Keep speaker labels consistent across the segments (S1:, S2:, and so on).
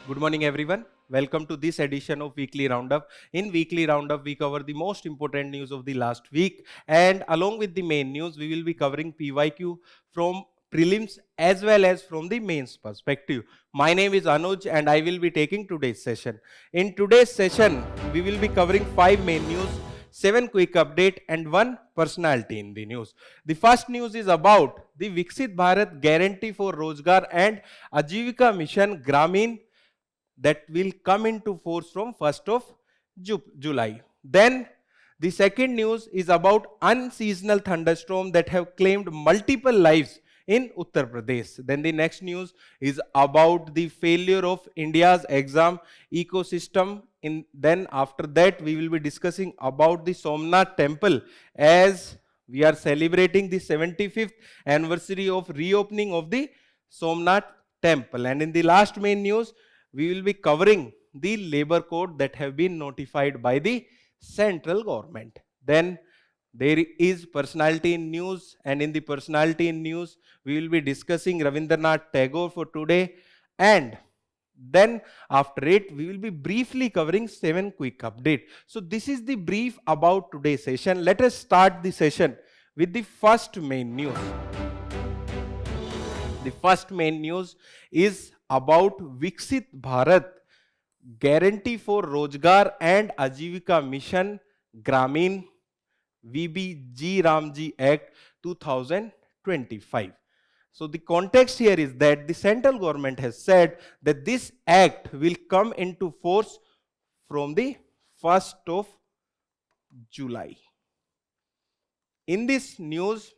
S1: Good morning, everyone. Welcome to this edition of Weekly Roundup. In Weekly Roundup, we cover the most important news of the last week, and along with the main news, we will be covering PYQ from prelims as well as from the mains perspective. My name is Anuj, and I will be taking today's session. In today's session, we will be covering 5 main news, 7 quick update, and 1 personality in the news. The first news is about the Viksit Bharat Guarantee for Rozgar and Ajeevika Mission Gramin that will come into force from 1st of July. Then the second news is about unseasonal thunderstorms that have claimed multiple lives in Uttar Pradesh. Then the next news is about the failure of India's exam ecosystem. Then after that we will be discussing about the Somnath Temple as we are celebrating the 75th anniversary of reopening of the Somnath Temple. And in the last main news, we will be covering the labor code that have been notified by the central government. Then there is personality in news, and in the personality in news, we will be discussing Rabindranath Tagore for today, and then after it, we will be briefly covering 7 quick updates. So this is the brief about today's session. Let us start the session with the first main news. The first main news is about Viksit Bharat Guarantee for Rozgar and Ajeevika Mission Gramin VBG Ramji Act 2025. So the context here is that the central government has said that this act will come into force from the 1st of July. In this news,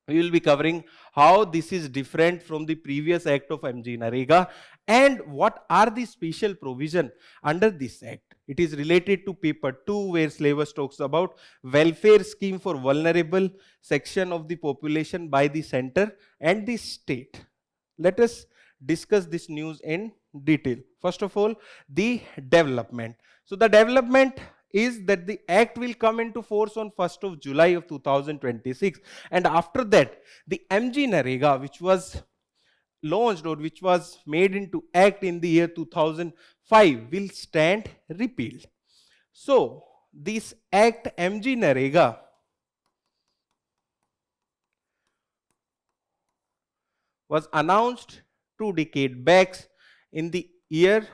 S1: we will be covering how this is different from the previous act of MG Narega and what are the special provision under this act. It is related to paper 2 where syllabus talks about welfare scheme for vulnerable section of the population by the center and the state. Let us discuss this news in detail. First of all, the development. So the development is that the act will come into force on 1st of July of 2026, and after that the MG Narega, which was launched or which was made into act in the year 2005, will stand repealed. So this act MG Narega was announced 2 decades back in the year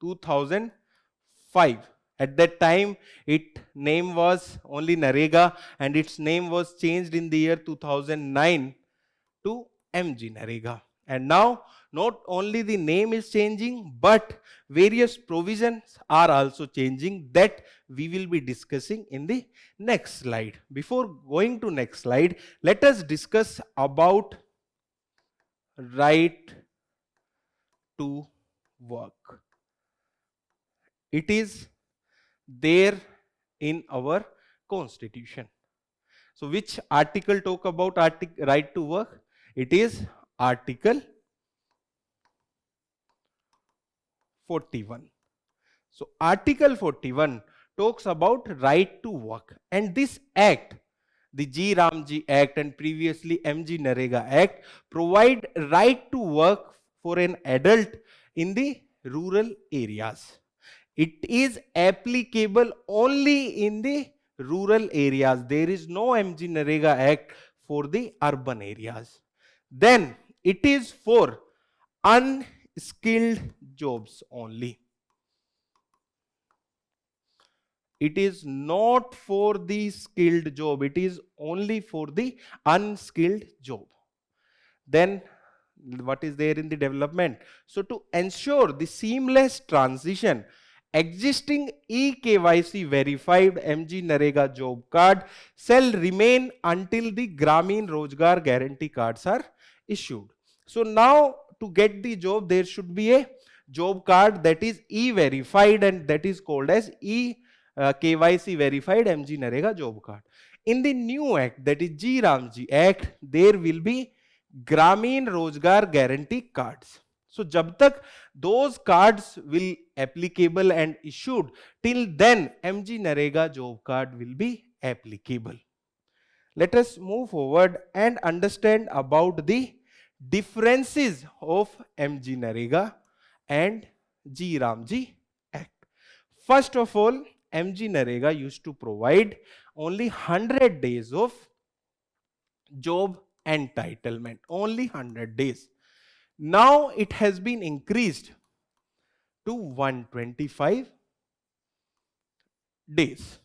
S1: 2005. At that time, its name was only Narega and its name was changed in the year 2009 to MG Narega. And now, not only the name is changing, but various provisions are also changing that we will be discussing in the next slide. Before going to next slide, let us discuss about right to work. It is there in our constitution. So which article talk about right to work? It is article 41. So article 41 talks about right to work, and this act, the G Ramji Act and previously MG Narega Act, provide right to work for an adult in the rural areas. It is applicable only in the rural areas. There is no MG Narega Act for the urban areas. Then it is for unskilled jobs only. It is not for the skilled job. It is only for the unskilled job. Then what is there in the development? So to ensure the seamless transition, existing eKYC verified MG Narega job card shall remain until the Gramin Rozgar guarantee cards are issued. So now to get the job, there should be a job card that is e-verified, and that is called as KYC verified MG Narega job card. In the new act, that is G Ramji Act, there will be Gramin Rozgar guarantee cards. So jab tak those cards will applicable and issued, till then MG Narega job card will be applicable. Let us move forward and understand about the differences of MG Narega and G Ramji Act. First of all, MG Narega used to provide only 100 days of job entitlement, only 100 days. Now it has been increased to 125 days.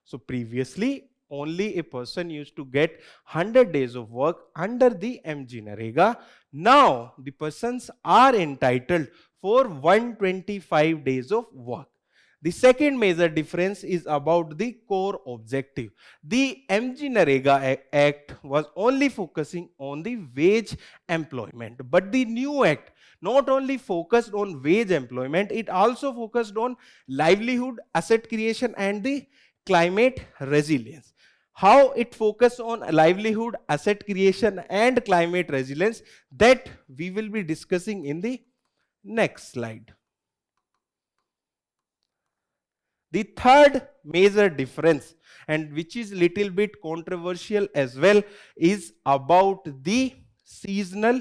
S1: So previously, only a person used to get 100 days of work under the MG Narega. Now the persons are entitled for 125 days of work. The second major difference is about the core objective. The MG Narega Act was only focusing on the wage employment, but the new act not only focused on wage employment, it also focused on livelihood, asset creation, and the climate resilience. How it focused on livelihood, asset creation, and climate resilience, that we will be discussing in the next slide. The third major difference, and which is little bit controversial as well, is about the seasonal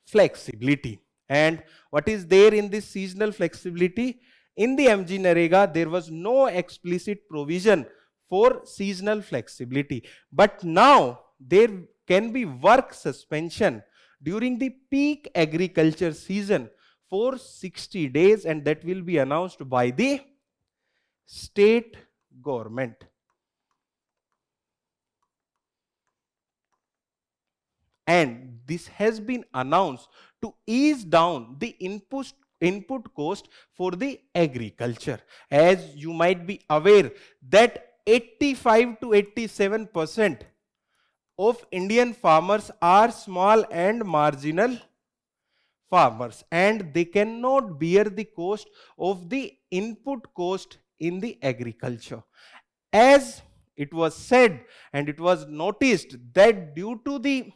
S1: flexibility. And what is there in this seasonal flexibility? In the MG Narega, there was no explicit provision for seasonal flexibility. But now there can be work suspension during the peak agriculture season for 60 days, and that will be announced by the state government. And this has been announced to ease down the input cost for the agriculture. As you might be aware that 85 to 87% of Indian farmers are small and marginal farmers, and they cannot bear the cost of the input cost in the agriculture. As it was said and it was noticed that due to the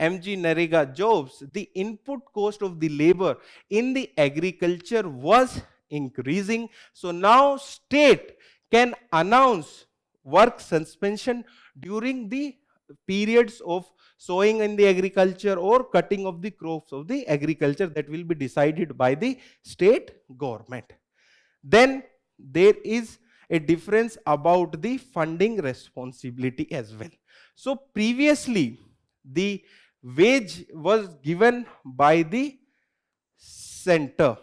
S1: MG Narega jobs, the input cost of the labor in the agriculture was increasing. So now state can announce work suspension during the periods of sowing in the agriculture or cutting of the crops of the agriculture, that will be decided by the state government. Then there is a difference about the funding responsibility as well. So previously the wage was given by the center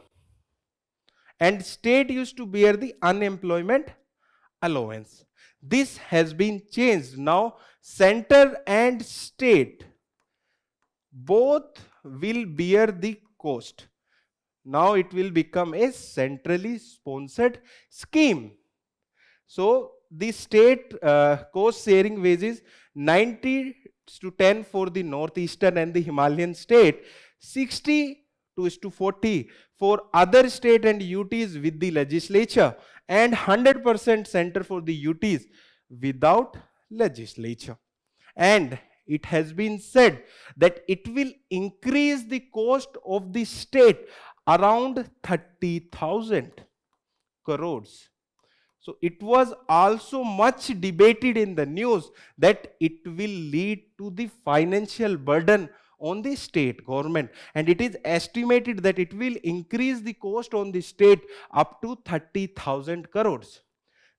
S1: and state used to bear the unemployment allowance. This has been changed. Now center and state both will bear the cost. Now it will become a centrally sponsored scheme. So the state cost sharing wages 90 to 10 for the northeastern and the Himalayan state, 60 to 40 for other state and UTs with the legislature, and 100% center for the UTs without legislature. And it has been said that it will increase the cost of the state around 30,000 crores. So it was also much debated in the news that it will lead to the financial burden on the state government, and it is estimated that it will increase the cost on the state up to 30,000 crores.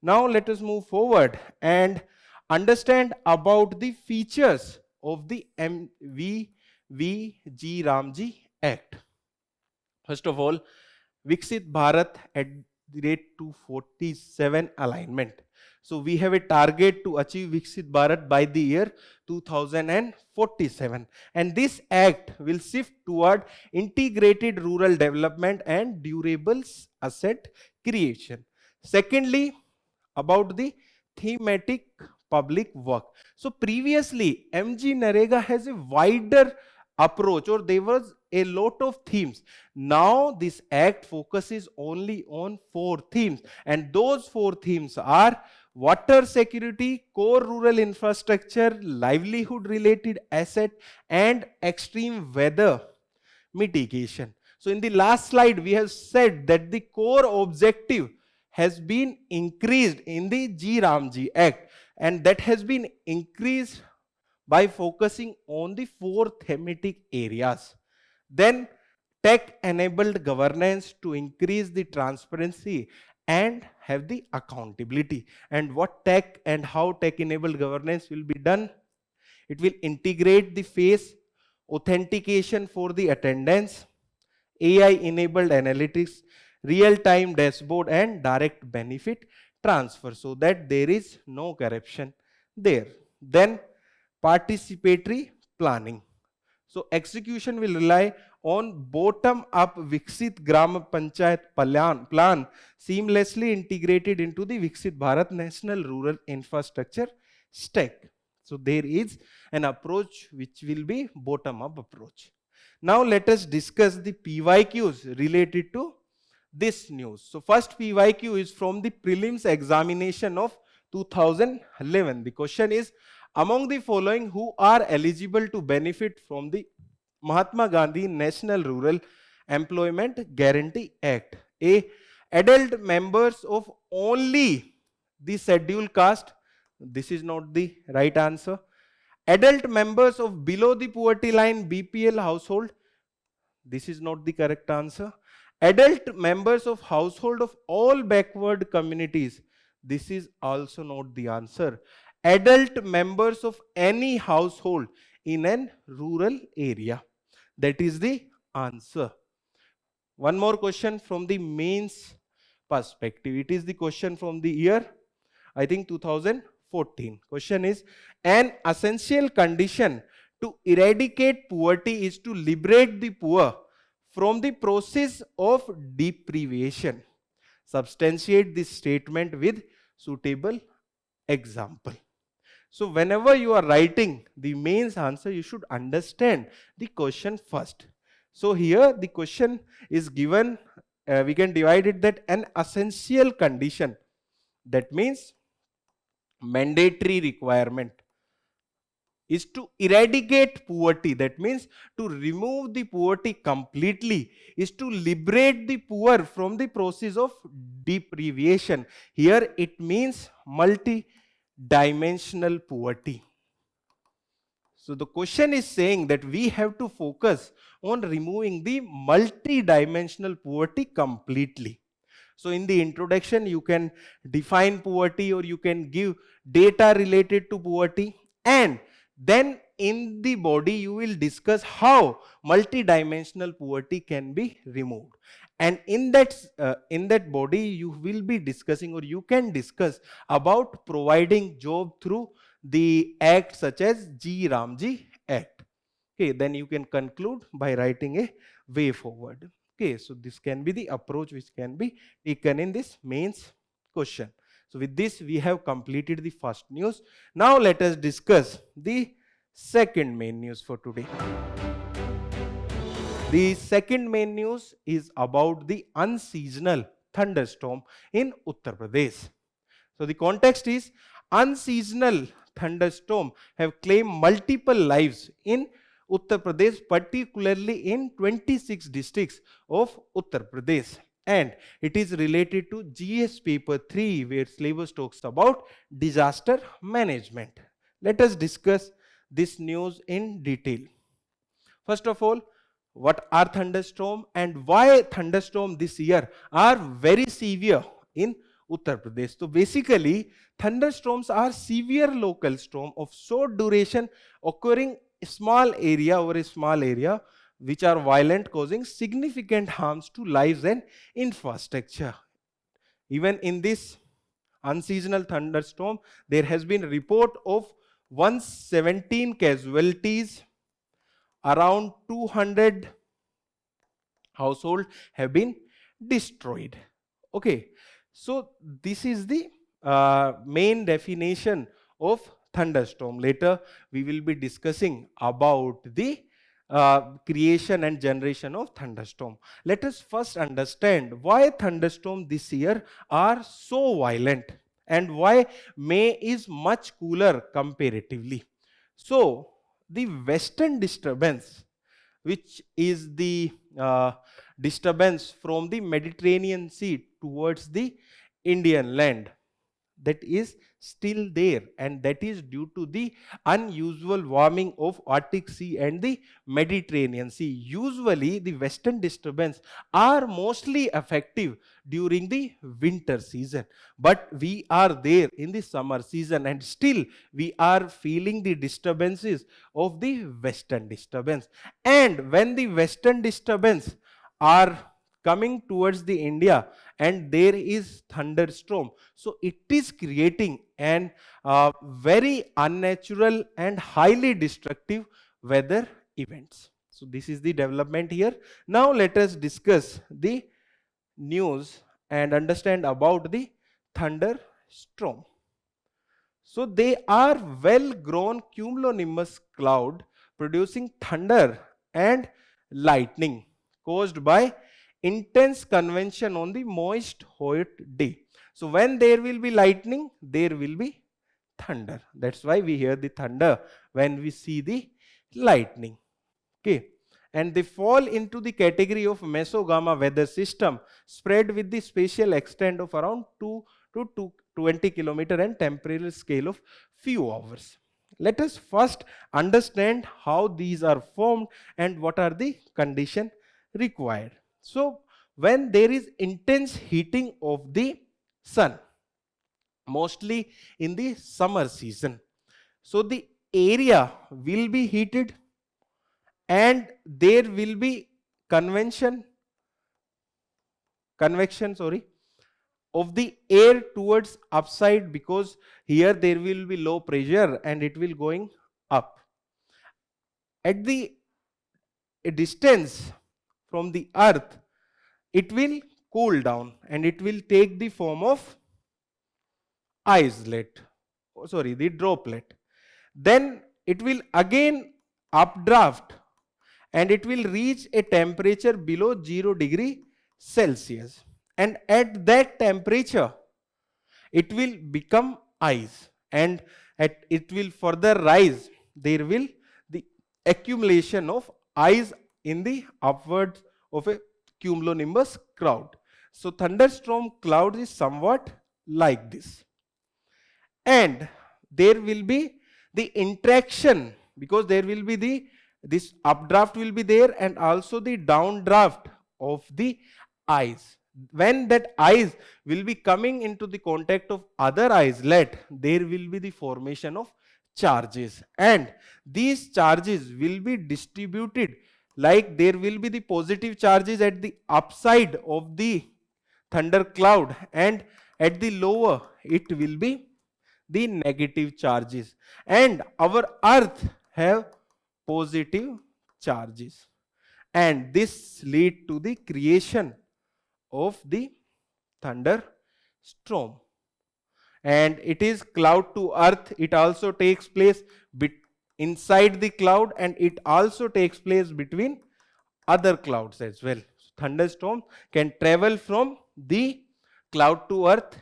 S1: Now let us move forward and understand about the features of the MVVG Ramji Act. First of all, Viksit Bharat at the rate 247 alignment. So we have a target to achieve Viksit Bharat by the year 2047. And this act will shift toward integrated rural development and durable asset creation. Secondly, about the thematic public work. So previously, MG Narega has a wider approach, or there was a lot of themes. Now this act focuses only on 4 themes, and those 4 themes are water security, core rural infrastructure, livelihood related asset, and extreme weather mitigation. So in the last slide we have said that the core objective has been increased in the G Ramji Act, and that has been increased by focusing on the 4 thematic areas. Then tech-enabled governance to increase the transparency and have the accountability. And what tech and how tech-enabled governance will be done? It will integrate the face authentication for the attendance, AI-enabled analytics, real-time dashboard, and direct benefit transfer, so that there is no corruption there. Then participatory planning. So execution will rely on bottom-up Viksit Gram Panchayat plan seamlessly integrated into the Viksit Bharat National Rural Infrastructure stack. So there is an approach which will be bottom-up approach. Now let us discuss the PYQs related to this news. So first PYQ is from the prelims examination of 2011. The question is, among the following, who are eligible to benefit from the Mahatma Gandhi National Rural Employment Guarantee Act? A. Adult members of only the scheduled caste. This is not the right answer. Adult members of below the poverty line BPL household. This is not the correct answer. Adult members of household of all backward communities. This is also not the answer. Adult members of any household in an rural area. That is the answer. One more question from the mains perspective. It is the question from the year, I think 2014. Question is, an essential condition to eradicate poverty is to liberate the poor from the process of deprivation. Substantiate this statement with suitable example. So whenever you are writing the mains answer, you should understand the question first. So here the question is given, we can divide it that an essential condition, that means mandatory requirement, is to eradicate poverty, that means to remove the poverty completely, is to liberate the poor from the process of deprivation. Here it means multi-dimensional poverty. So the question is saying that we have to focus on removing the multi-dimensional poverty completely. So in the introduction, you can define poverty or you can give data related to poverty, and then in the body you will discuss how multi-dimensional poverty can be removed. And in that body you will be discussing, or you can discuss about providing job through the act such as G Ramji Act. Okay, then you can conclude by writing a way forward. Okay, so this can be the approach which can be taken in this mains question. So with this we have completed the first news. Now let us discuss the second main news for today. The second main news is about the unseasonal thunderstorm in Uttar Pradesh. So the context is, unseasonal thunderstorm have claimed multiple lives in Uttar Pradesh, particularly in 26 districts of Uttar Pradesh. And it is related to GS paper 3, where syllabus talks about disaster management. Let us discuss this news in detail. First of all, what are thunderstorms and why thunderstorms this year are very severe in Uttar Pradesh? So basically, thunderstorms are severe local storm of short duration occurring small area over a small area, which are violent, causing significant harms to lives and infrastructure. Even in this unseasonal thunderstorm, there has been a report of 117 casualties, around 200 households have been destroyed. Okay, so this is the main definition of thunderstorm. Later we will be discussing about the creation and generation of thunderstorm. Let us first understand why thunderstorms this year are so violent and why May is much cooler comparatively. So the western disturbance, which is the disturbance from the Mediterranean Sea towards the Indian land, that is still there, and that is due to the unusual warming of Arctic Sea and the Mediterranean Sea. Usually the western disturbance are mostly effective during the winter season, but we are there in the summer season and still we are feeling the disturbances of the western disturbance. And when the western disturbance are coming towards the India and there is thunderstorm, so it is creating an very unnatural and highly destructive weather events. So this is the development here. Now let us discuss the news and understand about the thunderstorm. So they are well-grown cumulonimbus cloud producing thunder and lightning caused by intense convection on the moist hot day. So when there will be lightning, there will be thunder. That's why we hear the thunder when we see the lightning. Okay. And they fall into the category of mesogamma weather system spread with the spatial extent of around 2 to 20 kilometer and temporal scale of few hours. Let us first understand how these are formed and what are the conditions required. So when there is intense heating of the sun, mostly in the summer season, so the area will be heated and there will be convection of the air towards upside, because here there will be low pressure and it will going up. At the distance from the earth, it will cool down and it will take the form of the droplet. Then it will again updraft and it will reach a temperature below 0 degree Celsius. And at that temperature, it will become ice, and it will further rise. There will the accumulation of ice in the upwards of a cumulonimbus cloud. So thunderstorm cloud is somewhat like this. And there will be the interaction, because there will be this updraft will be there and also the downdraft of the ice. When that ice will be coming into the contact of other islet, there will be the formation of charges, and these charges will be distributed, like there will be the positive charges at the upside of the thunder cloud, and at the lower it will be the negative charges, and our earth have positive charges, and this lead to the creation of the thunderstorm. And it is cloud to earth. It also takes place inside the cloud, and it also takes place between other clouds as well. Thunderstorm can travel from the cloud to earth,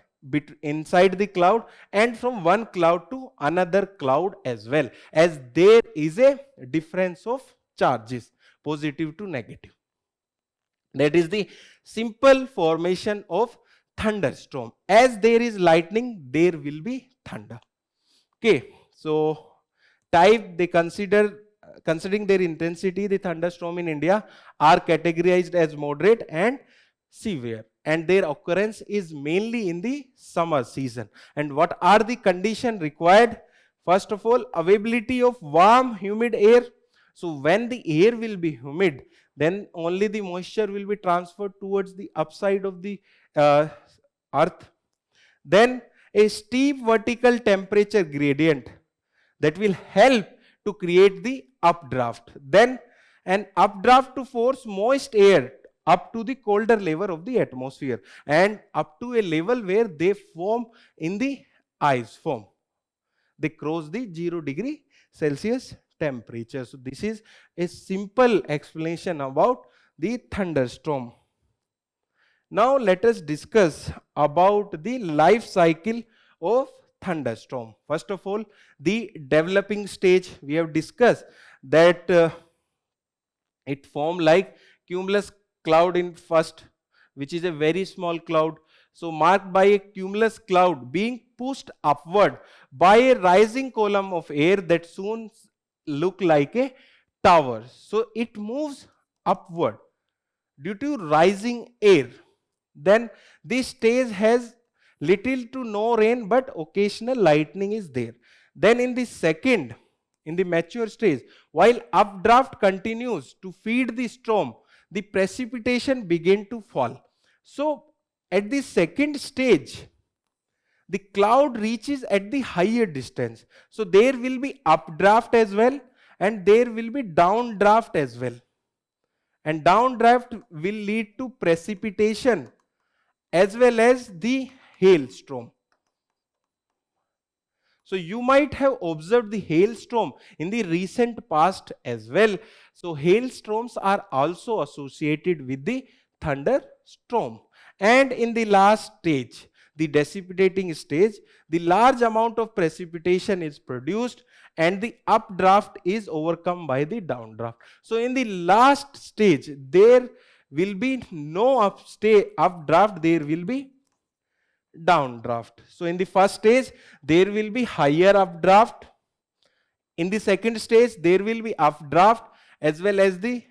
S1: inside the cloud, and from one cloud to another cloud as well, as there is a difference of charges, positive to negative. That is the simple formation of thunderstorm. As there is lightning, there will be thunder. Okay, so type they considering their intensity, the thunderstorm in India are categorized as moderate and severe, and their occurrence is mainly in the summer season. And what are the conditions required? First of all, availability of warm humid air. So when the air will be humid, then only the moisture will be transferred towards the upside of the earth. Then a steep vertical temperature gradient that will help to create the updraft. Then an updraft to force moist air up to the colder level of the atmosphere and up to a level where they form in the ice form. They cross the 0 degree Celsius temperature. So this is a simple explanation about the thunderstorm. Now let us discuss about the life cycle of thunderstorm. First of all, the developing stage. We have discussed that it form like cumulus cloud in first, which is a very small cloud. So marked by a cumulus cloud being pushed upward by a rising column of air that soon look like a tower. So it moves upward due to rising air. Then this stage has little to no rain, but occasional lightning is there. Then in the second, in the mature stage, while updraft continues to feed the storm, the precipitation begin to fall. So at the second stage, the cloud reaches at the higher distance. So there will be updraft as well, and there will be downdraft as well. And downdraft will lead to precipitation as well as the hailstorm. So you might have observed the hailstorm in the recent past as well. So hailstorms are also associated with the thunderstorm. And in the last stage, the precipitating stage, the large amount of precipitation is produced and the updraft is overcome by the downdraft. So in the last stage, there will be no updraft, there will be downdraft. So in the first stage, there will be higher updraft. In the second stage, there will be updraft as well as the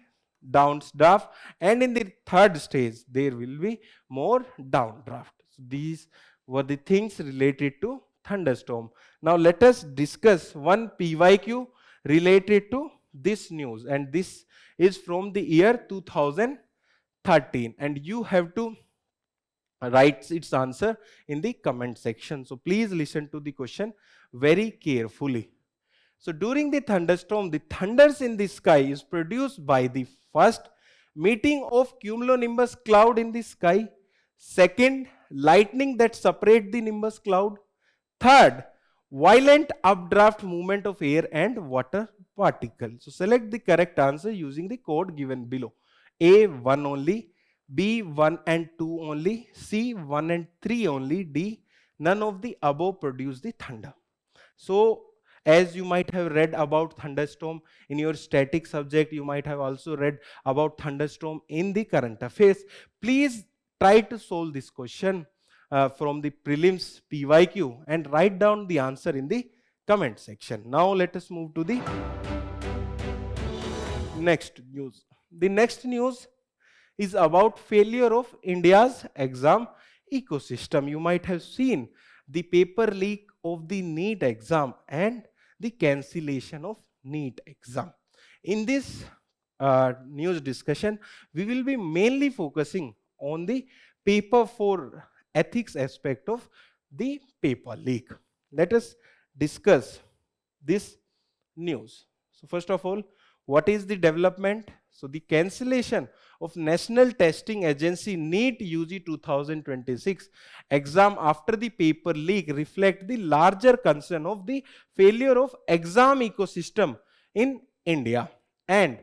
S1: downdraft. And in the third stage, there will be more downdraft. So these were the things related to thunderstorm. Now let us discuss one PYQ related to this news. And this is from the year 2013. And you have to write its answer in the comment section. So please listen to the question very carefully. So during the thunderstorm, the thunders in the sky is produced by the first, meeting of cumulonimbus cloud in the sky. Second, lightning that separate the nimbus cloud. Third, violent updraft movement of air and water particles. So select the correct answer using the code given below. A, 1 only. B, 1 and 2 only. C, 1 and 3 only. D, none of the above produce the thunder. So as you might have read about thunderstorm in your static subject, you might have also read about thunderstorm in the current affairs. Please try to solve this question from the prelims PYQ and write down the answer in the comment section. Now let us move to the next news. The next news is about failure of India's exam ecosystem. You might have seen the paper leak of the NEET exam and the cancellation of NEET exam. In this news discussion, we will be mainly focusing on the paper 4 ethics aspect of the paper leak. Let us discuss this news. So first of all, what is the development? So the cancellation of National Testing Agency NEET UG 2026 exam after the paper leak reflect the larger concern of the failure of exam ecosystem in India. And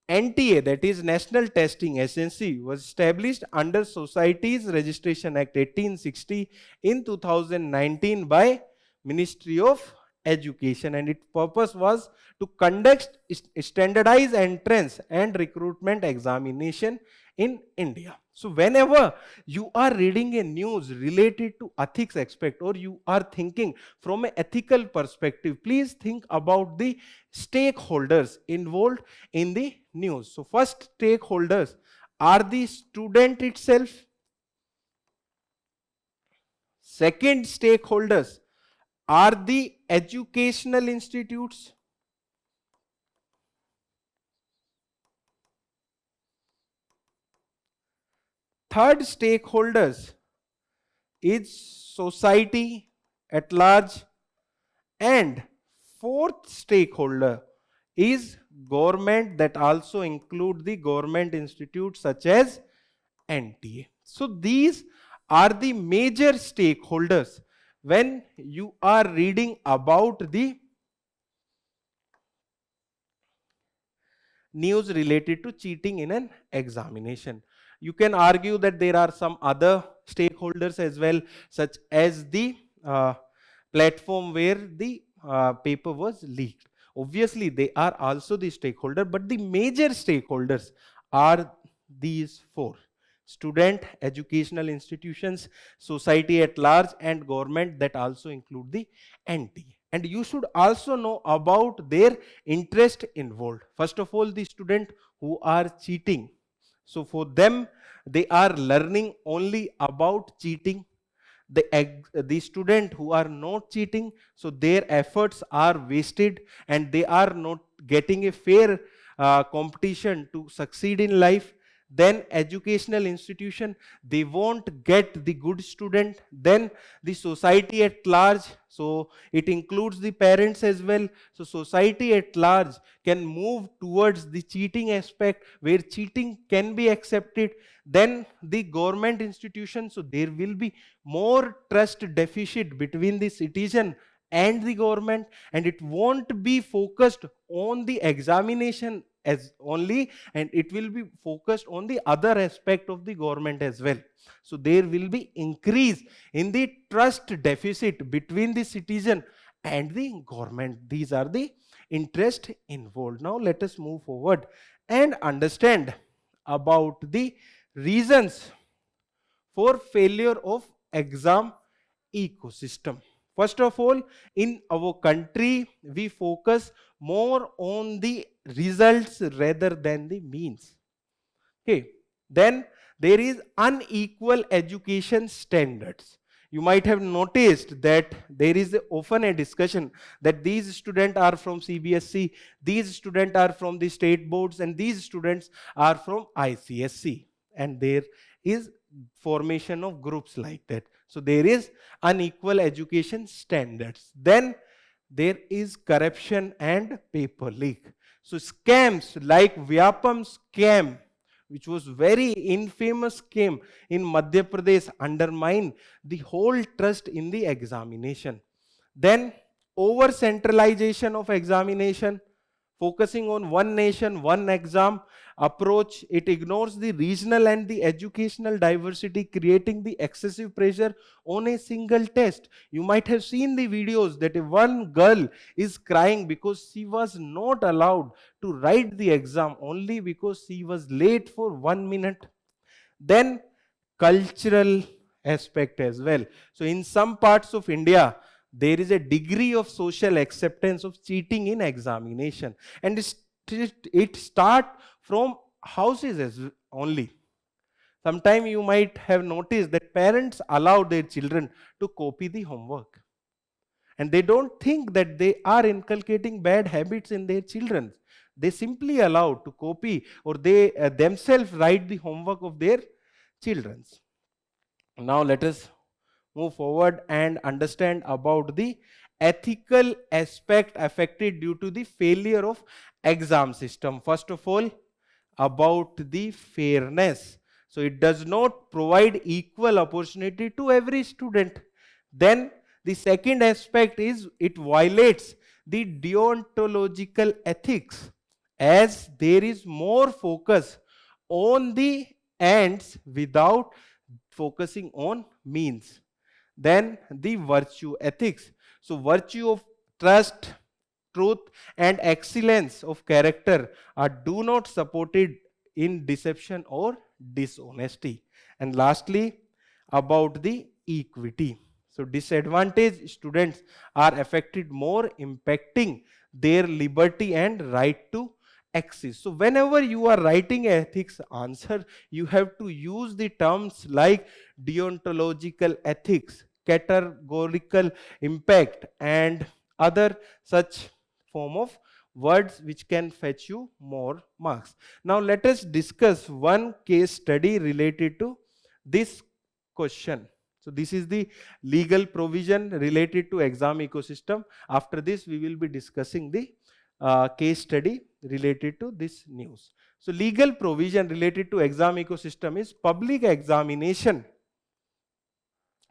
S1: NTA, that is National Testing Agency, was established under Societies Registration Act 1860 in 2019 by Ministry of Education, and its purpose was to conduct standardized entrance and recruitment examination in India. So whenever you are reading a news related to ethics aspect or you are thinking from an ethical perspective, please think about the stakeholders involved in the news. So first stakeholders are the student itself. Second stakeholders are the educational institutes. Third stakeholders is society at large. And fourth stakeholder is government, that also include the government institutes such as NTA. So these are the major stakeholders when you are reading about the news related to cheating in an examination. You can argue that there are some other stakeholders as well, such as the platform where the paper was leaked. Obviously, they are also the stakeholder, but the major stakeholders are these four. student, educational institutions, society at large, and government, that also include the NT. And you should also know about their interest involved. First of all, the student who are cheating. So for them, they are learning only about cheating. The student who are not cheating, so their efforts are wasted and they are not getting a fair competition to succeed in life. Then educational institution, they won't get the good student. Then the society at large, so it includes the parents as well. So society at large can move towards the cheating aspect where cheating can be accepted. Then the government institution, so there will be more trust deficit between the citizen and the government, and it won't be focused on the examination as only, and it will be focused on the other aspect of the government as well. So there will be increase in the trust deficit between the citizen and the government. These are the interest involved. Now let us move forward and understand about the reasons for failure of exam ecosystem. First of all, in our country, we focus more on the results rather than the means. Okay. Then there is unequal education standards. You might have noticed that there is often a discussion that these students are from CBSC, these students are from the state boards, and these students are from ICSC. And there is formation of groups like that. So there is unequal education standards. Then there is corruption and paper leak. So scams like Vyapam scam, which was very infamous scam in Madhya Pradesh, undermine the whole trust in the examination. Then over centralization of examination, focusing on one nation, one exam approach, it ignores the regional and the educational diversity, creating the excessive pressure on a single test. You might have seen the videos that one girl is crying because she was not allowed to write the exam only because she was late for 1 minute. Then cultural aspect as well. So in some parts of India, there is a degree of social acceptance of cheating in examination, and it start from houses as only. Sometime you might have noticed that parents allow their children to copy the homework, and they don't think that they are inculcating bad habits in their children. They simply allow to copy, or they themselves write the homework of their children. Now let us move forward and understand about the ethical aspect affected due to the failure of exam system. First of all, about the fairness. So it does not provide equal opportunity to every student. Then the second aspect is it violates the deontological ethics, as there is more focus on the ends without focusing on means. Then the virtue ethics. So virtue of trust, truth, and excellence of character are do not supported in deception or dishonesty. And lastly, about the equity. So disadvantaged students are affected more, impacting their liberty and right to access. So whenever you are writing ethics answer, you have to use the terms like deontological ethics, categorical impact, and other such form of words which can fetch you more marks. Now let us discuss one case study related to this question. So this is the legal provision related to exam ecosystem. After this, we will be discussing the case study related to this news. So legal provision related to exam ecosystem is Public Examination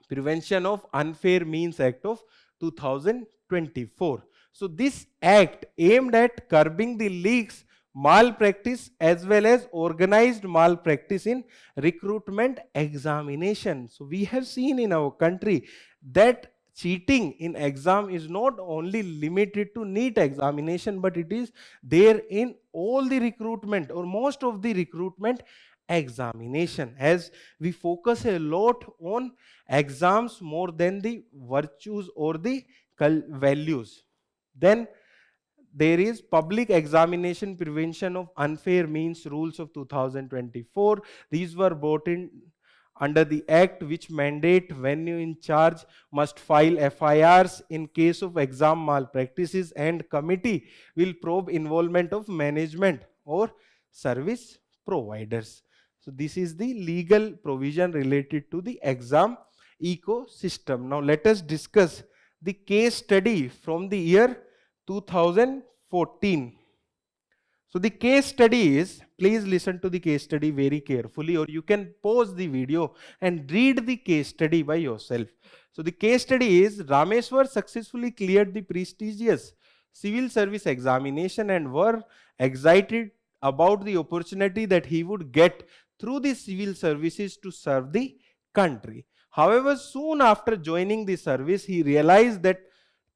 S1: Prevention of Unfair Means Act of 2024. So this act aimed at curbing the leaks, malpractice, as well as organized malpractice in recruitment examination. So we have seen in our country that cheating in exam is not only limited to NEET examination, but it is there in all the recruitment or most of the recruitment examination, as we focus a lot on exams more than the virtues or the values. Then there is Public Examination Prevention of Unfair Means Rules of 2024. These were brought in under the act which mandate venue in charge must file FIRs in case of exam malpractices, and committee will probe involvement of management or service providers. So this is the legal provision related to the exam ecosystem. Now let us discuss the case study from the year 2014. So the case study is, please listen to the case study very carefully, or you can pause the video and read the case study by yourself. So the case study is, Rameswar successfully cleared the prestigious civil service examination and were excited about the opportunity that he would get through the civil services to serve the country. However, soon after joining the service, he realized that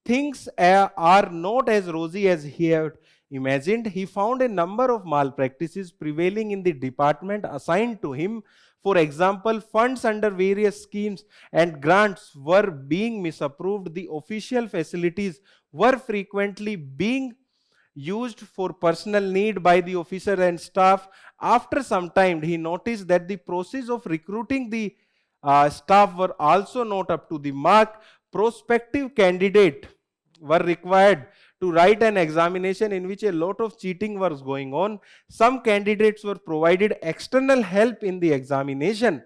S1: things are not as rosy as he had imagined. He found a number of malpractices prevailing in the department assigned to him. For example, funds under various schemes and grants were being misapproved. The official facilities were frequently being used for personal need by the officer and staff. After some time, he noticed that the process of recruiting the staff were also not up to the mark. Prospective candidate were required to write an examination in which a lot of cheating was going on. Some candidates were provided external help in the examination.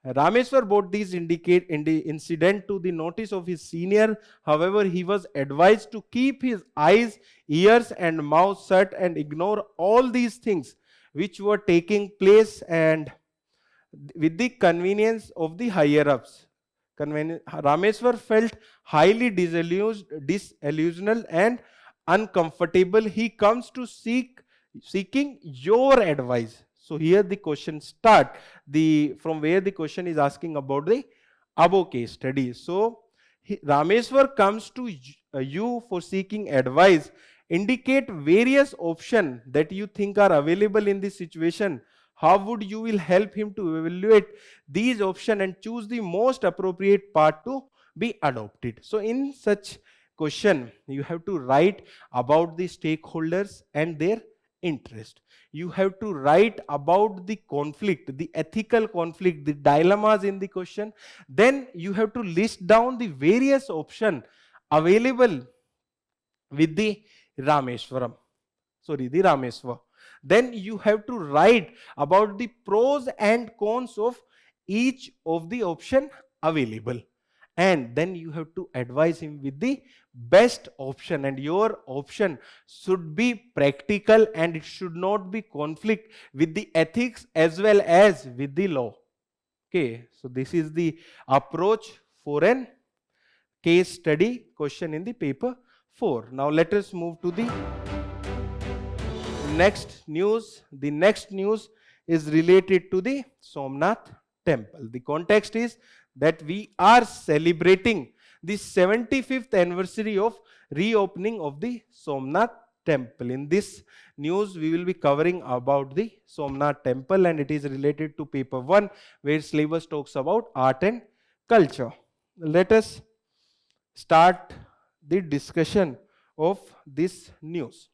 S1: Rameswar brought this incident to the notice of his senior. However, he was advised to keep his eyes, ears and mouth shut and ignore all these things which were taking place, and with the convenience of the higher ups. Rameswar felt highly disillusioned and uncomfortable. He comes to seeking your advice. So here the question start, from where the question is asking about the above case study. So Rameswar comes to you for seeking advice. Indicate various options that you think are available in this situation. How would you will help him to evaluate these options and choose the most appropriate path to be adopted. So in such question, you have to write about the stakeholders and their interest. You have to write about the conflict, the ethical conflict, the dilemmas in the question. Then you have to list down the various options available with the Rameswar. Then you have to write about the pros and cons of each of the option available. And then you have to advise him with the best option, and your option should be practical and it should not be conflict with the ethics as well as with the law. Okay, so this is the approach for an case study question in the paper 4. Now let us move to the next news. The next news is related to the Somnath Temple. The context is that we are celebrating the 75th anniversary of reopening of the Somnath Temple. In this news, we will be covering about the Somnath Temple, and it is related to paper 1, where syllabus talks about art and culture. Let us start the discussion of this news.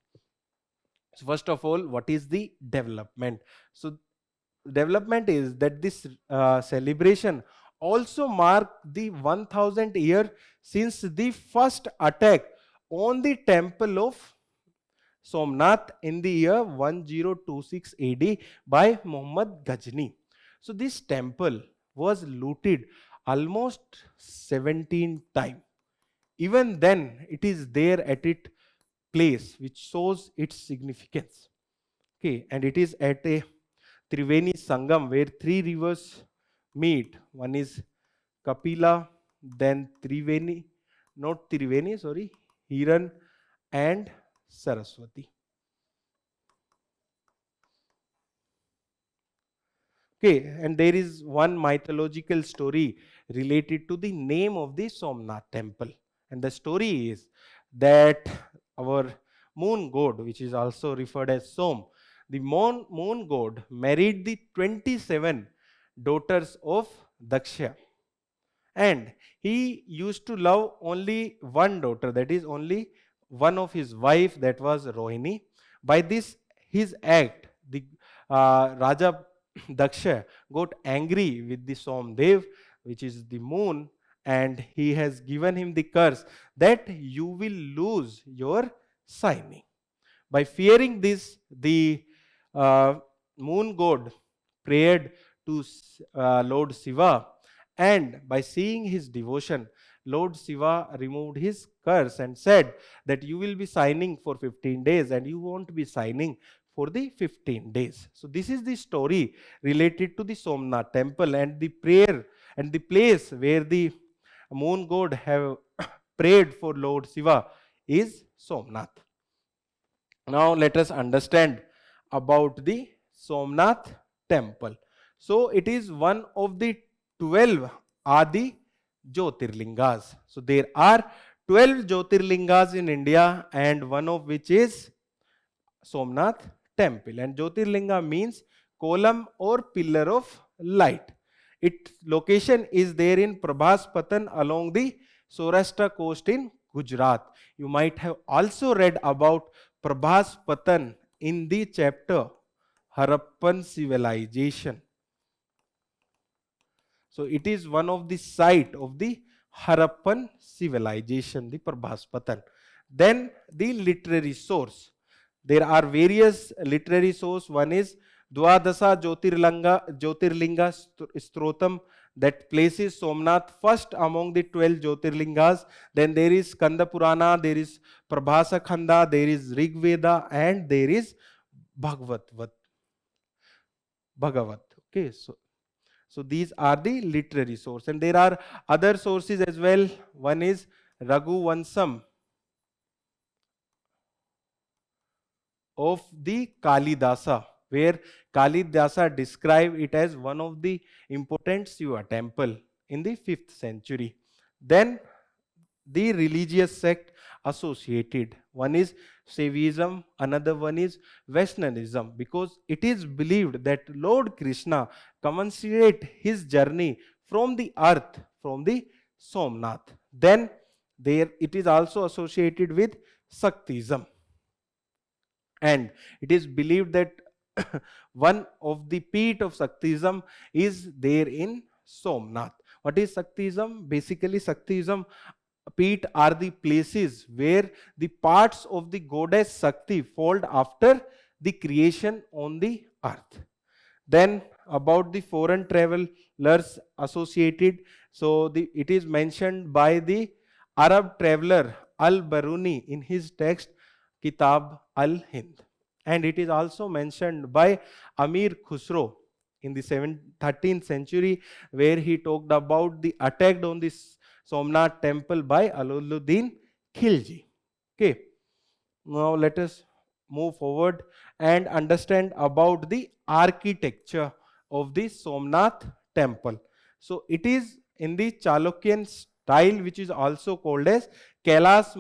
S1: So first of all, what is the development? So development is that this celebration also marked the 1000th year since the first attack on the temple of Somnath in the year 1026 AD by Muhammad Ghazni. So this temple was looted almost 17 times. Even then, it is there at its place, which shows its significance. Okay, and it is at a Triveni Sangam, where 3 rivers meet. One is Kapila, then Hiran and Saraswati. Okay, and there is one mythological story related to the name of the Somnath Temple. And the story is that our moon god, which is also referred as Som, the moon god married the 27 daughters of Daksha, and he used to love only one daughter, that is only one of his wife, that was Rohini. By this his act, the Raja Daksha got angry with the Somdev, which is the moon, and he has given him the curse that you will lose your shining. By fearing this, the uh, moon god prayed to Lord Shiva, and by seeing his devotion, Lord Shiva removed his curse and said that you will be signing for 15 days and you won't be signing for the 15 days. So, this is the story related to the Somnath temple, and the prayer and the place where the moon god have prayed for Lord Shiva is Somnath. Now let us understand about the Somnath temple. So it is one of the 12 Adi Jyotirlingas. So there are 12 Jyotirlingas in India, and one of which is Somnath temple. And Jyotirlinga means column or pillar of light. Its location is there in Prabhaspatan along the Saurashtra coast in Gujarat. You might have also read about Prabhaspatan in the chapter Harappan civilization. So it is one of the site of the Harappan civilization, the Prabhaspatan. Then the literary source. There are various literary sources. One is Dwadasa Jyotirlinga Strotam, that places Somnath first among the 12 Jyotirlingas. Then there is Skanda Purana, there is Prabhasa Khanda, there is Rig Veda, and there is Bhagavat. Okay, so these are the literary sources, and there are other sources as well. One is Raghuvansam of the Kalidasa, where Kalidasa described it as one of the important Shiva temple in the 5th century. Then the religious sect associated. One is Shaivism, another one is Vaishnavism, because it is believed that Lord Krishna commenced his journey from the earth, from the Somnath. Then there it is also associated with Shaktism. And it is believed that one of the peak of Shaktism is there in Somnath. What is Shaktism? Basically, Shaktism peak are the places where the parts of the goddess Shakti fall after the creation on the earth. Then about the foreign travelers associated, so it is mentioned by the Arab traveler Al-Baruni in his text Kitab al-Hind. And it is also mentioned by Amir Khusro in the 13th century, where he talked about the attack on this Somnath temple by Alaluddin Khilji. Okay. Now let us move forward and understand about the architecture of the Somnath temple. So it is in the Chalukyan style, which is also called as Kailas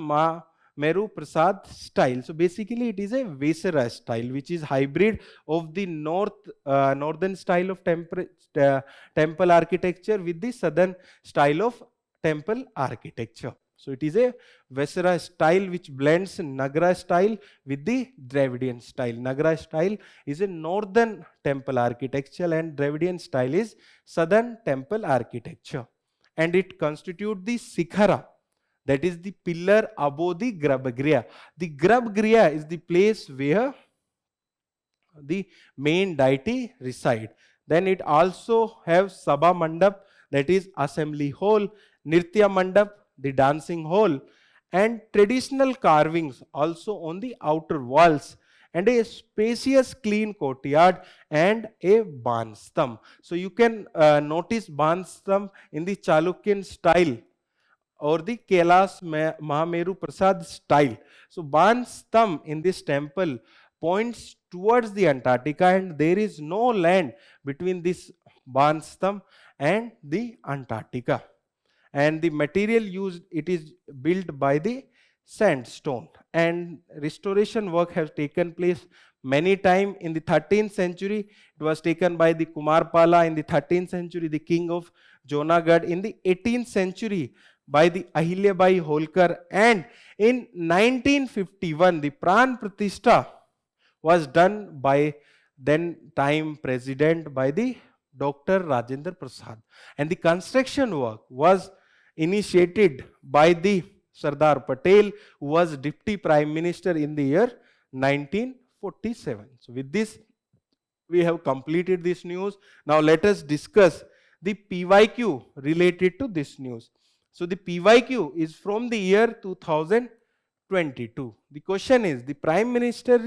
S1: Meru Prasad style. So basically it is a Vesara style, which is hybrid of the northern style of temple architecture with the southern style of temple architecture. So it is a Vesara style which blends Nagara style with the Dravidian style. Nagara style is a northern temple architecture and Dravidian style is southern temple architecture. And it constitutes the Sikhara, that is the pillar above the Garbhagriha. The Garbhagriha is the place where the main deity reside. Then it also have Sabha Mandap, that is assembly hall, Nritya Mandap, the dancing hall, and traditional carvings also on the outer walls, and a spacious clean courtyard and a Banstam. So you can notice Banstam in the Chalukyan style or the Kailas Mahameru Prasad style. So Banstam in this temple points towards the Antarctica, and there is no land between this Banstam and the Antarctica. And the material used, it is built by the sandstone. And restoration work has taken place many times. In the 13th century, it was taken by the Kumarpala. In the 13th century, the king of Junagadh. In the 18th century, by the Ahilyabai Holkar. And in 1951, the Pran Pratishtha was done by then time president by the Dr. Rajendra Prasad. And the construction work was initiated by the Sardar Patel, who was Deputy Prime Minister in the year 1947. So with this, we have completed this news. Now let us discuss the PYQ related to this news. So the PYQ is from the year 2022. The question is, the Prime Minister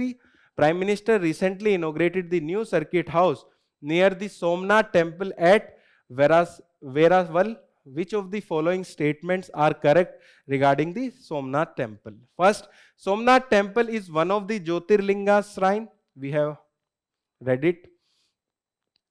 S1: recently inaugurated the new circuit house near the Somnath Temple at Veraval. Which of the following statements are correct regarding the Somnath Temple? First, Somnath Temple is one of the Jyotirlinga shrine. We have read it.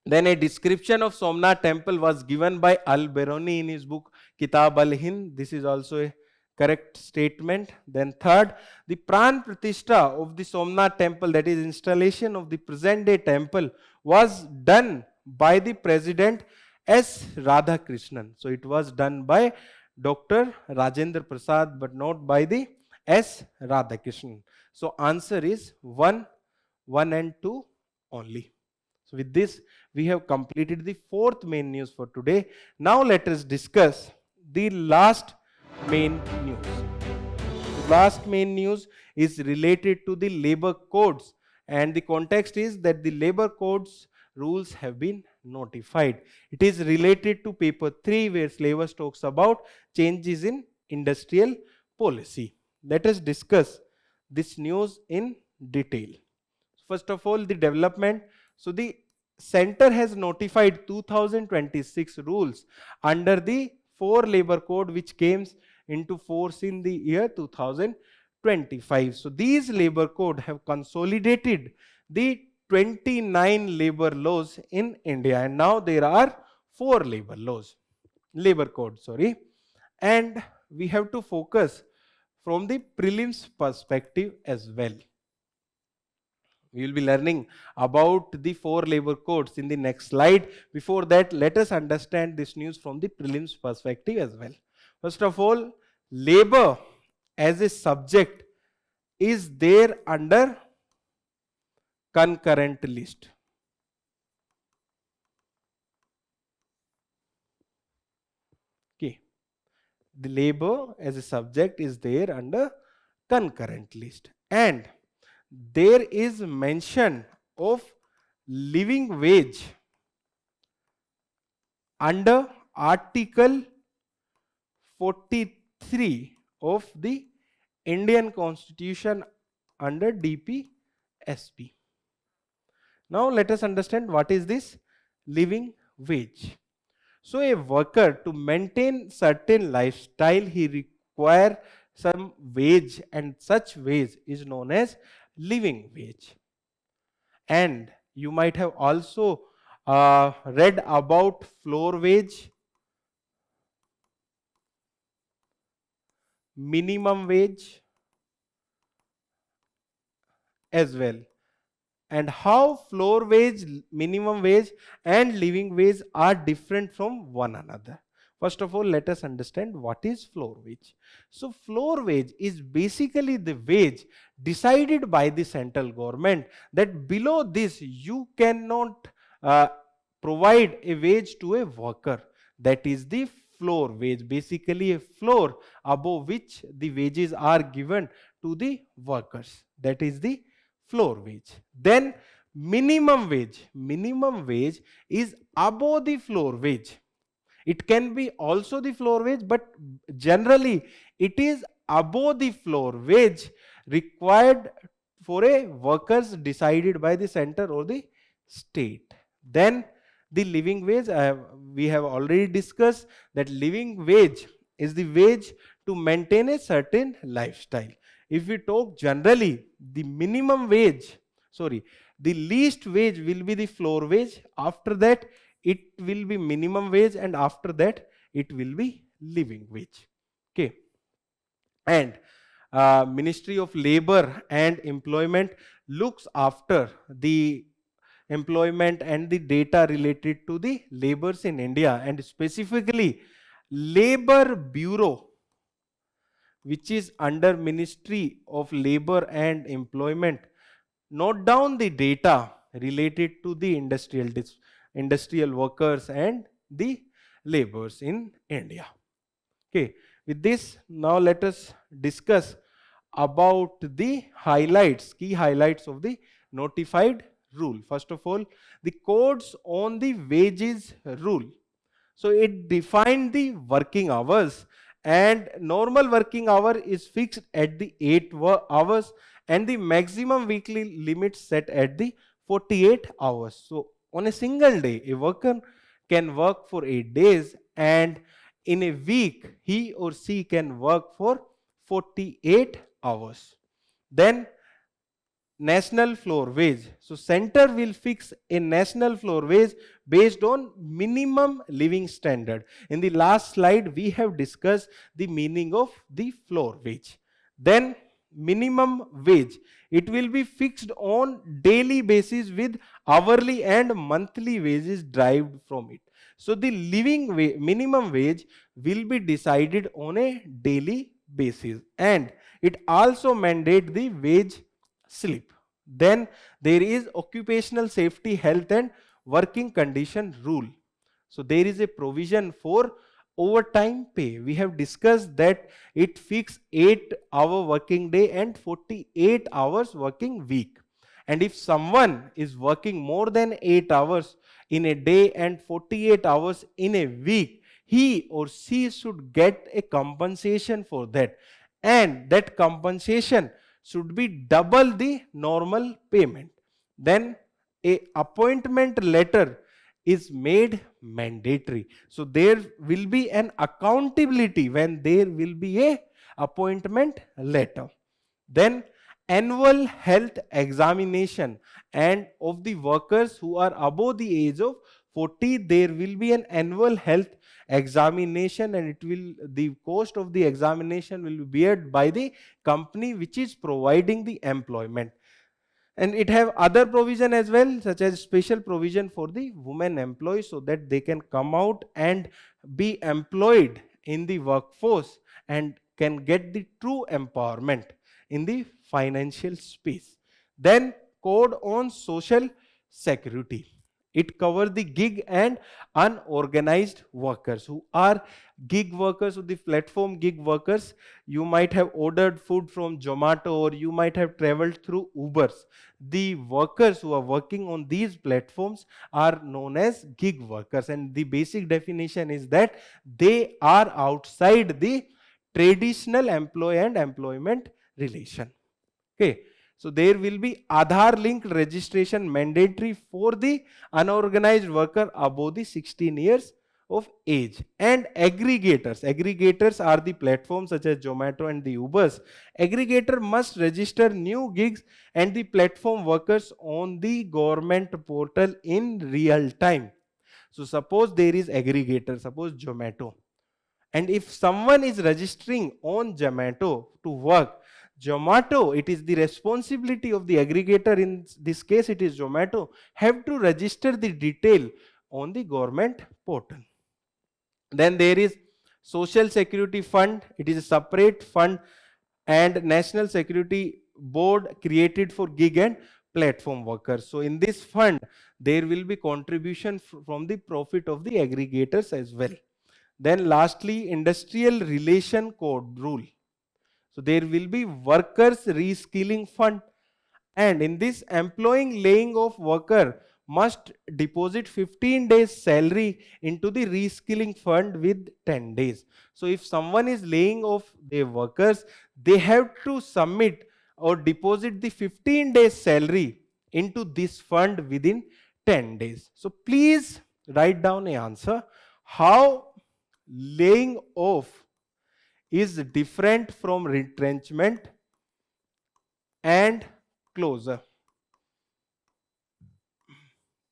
S1: Then a description of Somnath Temple was given by Al-Biruni in his book Kitab al-Hind. This is also a correct statement. Then third, the Pran Pratishtha of the Somnath Temple, that is installation of the present day temple, was done by the President S. Radhakrishnan. So it was done by Dr. Rajendra Prasad, but not by the S. Radhakrishnan. So answer is 1 and 2 only. So with this, we have completed the fourth main news for today. Now let us discuss the last main news. The last main news is related to the labor codes, and the context is that the labor codes rules have been notified. It is related to paper 3, where syllabus talks about changes in industrial policy. Let us discuss this news in detail. First of all, the development. So the center has notified 2026 rules under the 4 labor code, which came into force in the year 2025. So these labor code have consolidated the 29 labor laws in India, and now there are 4 labor codes, and we have to focus from the prelims perspective as well. We will be learning about the 4 labor codes in the next slide. Before that, let us understand this news from the prelims perspective as well. First of all, labor as a subject is there under concurrent list. Okay. The labor as a subject is there under concurrent list, and there is mention of living wage under Article 43 of the Indian Constitution under DPSP. Now let us understand what is this living wage. So a worker, to maintain certain lifestyle, he require some wage, and such wage is known as living wage. And you might have also read about floor wage, minimum wage as well, and how floor wage, minimum wage and living wage are different from one another. First of all, let us understand what is floor wage. So floor wage is basically the wage decided by the central government, that below this you cannot provide a wage to a worker. That is the floor wage, basically a floor above which the wages are given to the workers. That is the floor wage. Then minimum wage. Minimum wage is above the floor wage. It can be also the floor wage, but generally it is above the floor wage required for a workers decided by the center or the state. Then the living wage, we have already discussed that living wage is the wage to maintain a certain lifestyle. If we talk generally, the minimum wage, the least wage will be the floor wage. After that, it will be minimum wage, and after that, it will be living wage. Okay. And Ministry of Labor and Employment looks after the employment and the data related to the labors in India, and specifically Labor Bureau, which is under Ministry of Labor and Employment, note down the data related to the industrial workers and the laborers in India. Okay, with this, now let us discuss about the highlights, key highlights of the notified rule. First of all, the codes on the wages rule. So it defined the working hours, and normal working hour is fixed at the 8 hours and the maximum weekly limit set at the 48 hours. So on a single day, a worker can work for 8 days, and in a week he or she can work for 48 hours. Then national floor wage. So center will fix a national floor wage based on minimum living standard. In the last slide, we have discussed the meaning of the floor wage. Then minimum wage. It will be fixed on daily basis with hourly and monthly wages derived from it. So the minimum wage will be decided on a daily basis, and it also mandate the wage slip. Then there is occupational safety, health and working condition rule. So there is a provision for overtime pay. We have discussed that it fixed 8-hour working day and 48 hours working week. And if someone is working more than 8 hours in a day and 48 hours in a week, he or she should get a compensation for that. And that compensation should be double the normal payment. Then a appointment letter is made mandatory. So there will be an accountability when there will be a appointment letter. Then annual health examination, and of the workers who are above the age of 40, there will be an annual health examination, and the cost of the examination will be borne by the company which is providing the employment. And it have other provision as well, such as special provision for the women employees, so that they can come out and be employed in the workforce and can get the true empowerment in the financial space. Then code on social security. It covers the gig and unorganized workers. Who are gig workers? Or the platform gig workers, you might have ordered food from Zomato, or you might have traveled through Ubers. The workers who are working on these platforms are known as gig workers, and the basic definition is that they are outside the traditional employee and employment relation. Okay. So there will be Aadhaar linked registration mandatory for the unorganized worker above the 16 years of age. And aggregators are the platforms such as Zomato and the Ubers. Aggregator must register new gigs and the platform workers on the government portal in real time. So suppose there is aggregator, suppose Zomato, and if someone is registering on Zomato to work, Zomato, it is the responsibility of the aggregator, in this case it is Zomato, have to register the detail on the government portal. Then there is Social Security Fund. It is a separate fund, and National Security Board created for gig and platform workers. So in this fund, there will be contribution from the profit of the aggregators as well. Then lastly, Industrial Relation Code rule. So there will be workers reskilling fund, and in this, employing laying off worker must deposit 15 days salary into the reskilling fund with 10 days. So if someone is laying off their workers, they have to submit or deposit the 15 days salary into this fund within 10 days. So please write down an answer. How laying off is different from retrenchment and closure?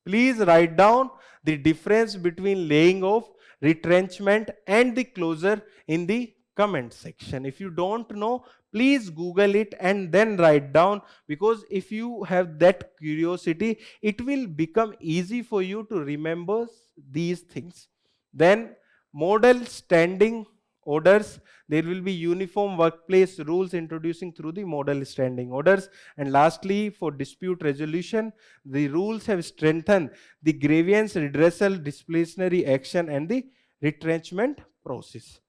S1: Please write down the difference between laying off, retrenchment and the closure in the comment section. If you don't know, please Google it and then write down, because if you have that curiosity, it will become easy for you to remember these things. Then model standing orders. There will be uniform workplace rules introducing through the model standing orders. And lastly, for dispute resolution, the rules have strengthened the grievance redressal, disciplinary action, and the retrenchment process.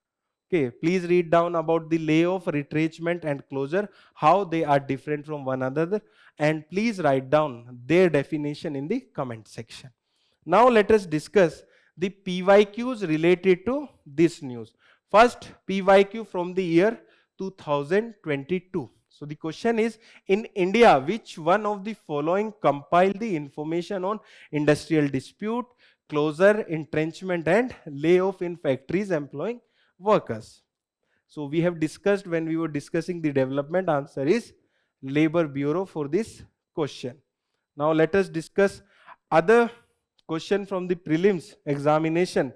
S1: Okay, please read down about the layoff, retrenchment, and closure, how they are different from one another, and please write down their definition in the comment section. Now let us discuss the PYQs related to this news. First, PYQ from the year 2022. So the question is, in India, which one of the following compiled the information on industrial dispute, closure, entrenchment, and layoff in factories employing workers? So we have discussed, when we were discussing the development, answer is Labor Bureau for this question. Now let us discuss other question from the prelims examination,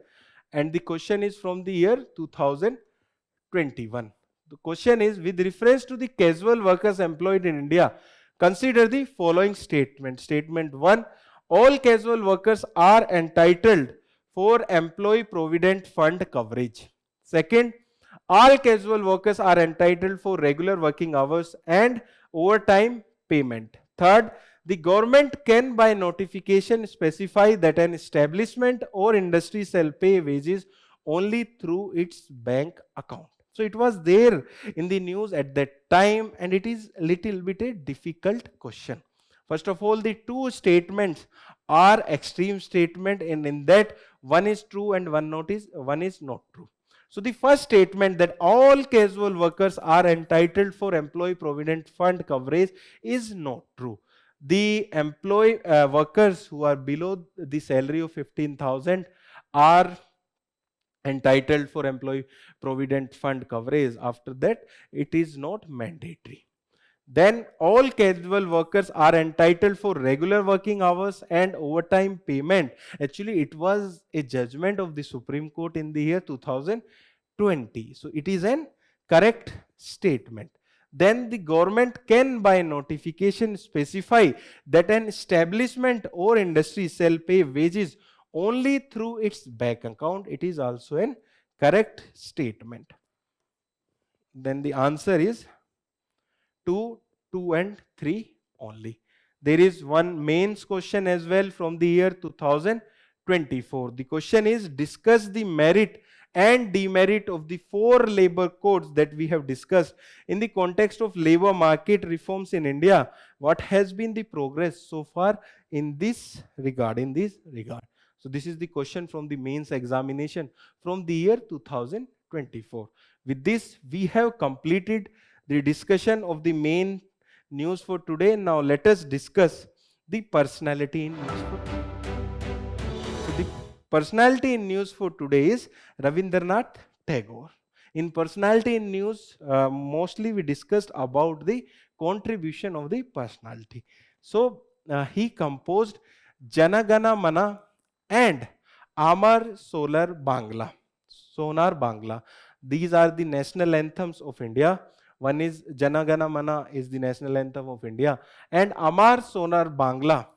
S1: and the question is from the year 2021. The question is, with reference to the casual workers employed in India, consider the following statement. Statement 1, all casual workers are entitled for employee provident fund coverage. Second, all casual workers are entitled for regular working hours and overtime payment. Third, the government can by notification specify that an establishment or industry shall pay wages only through its bank account. So it was there in the news at that time, and it is a little bit a difficult question. First of all, the two statements are extreme statement, and in that one is true and one is not true. So the first statement, that all casual workers are entitled for employee provident fund coverage, is not true. The employee workers who are below the salary of 15,000 are entitled for employee provident fund coverage. After that, it is not mandatory. Then all casual workers are entitled for regular working hours and overtime payment. Actually, it was a judgment of the Supreme Court in the year 2020. So it is an correct statement. Then the government can by notification specify that an establishment or industry shall pay wages only through its bank account. It is also an correct statement. Then the answer is 2, 2 and 3 only. There is one mains question as well from the year 2024. The question is, discuss the merit and demerit of the 4 labor codes that we have discussed in the context of labor market reforms in India. What has been the progress so far in this regard? So this is the question from the mains examination from the year 2024. With this, we have completed the discussion of the main news for today. Now let us discuss the personality in news for today. So the personality in news for today is Rabindranath Tagore. In personality in news, mostly we discussed about the contribution of the personality. So he composed Jana Gana Mana and Amar Solar Bangla. Sonar Bangla. These are the national anthems of India. One is Jana Gana Mana is the national anthem of India, and Amar Sonar Bangla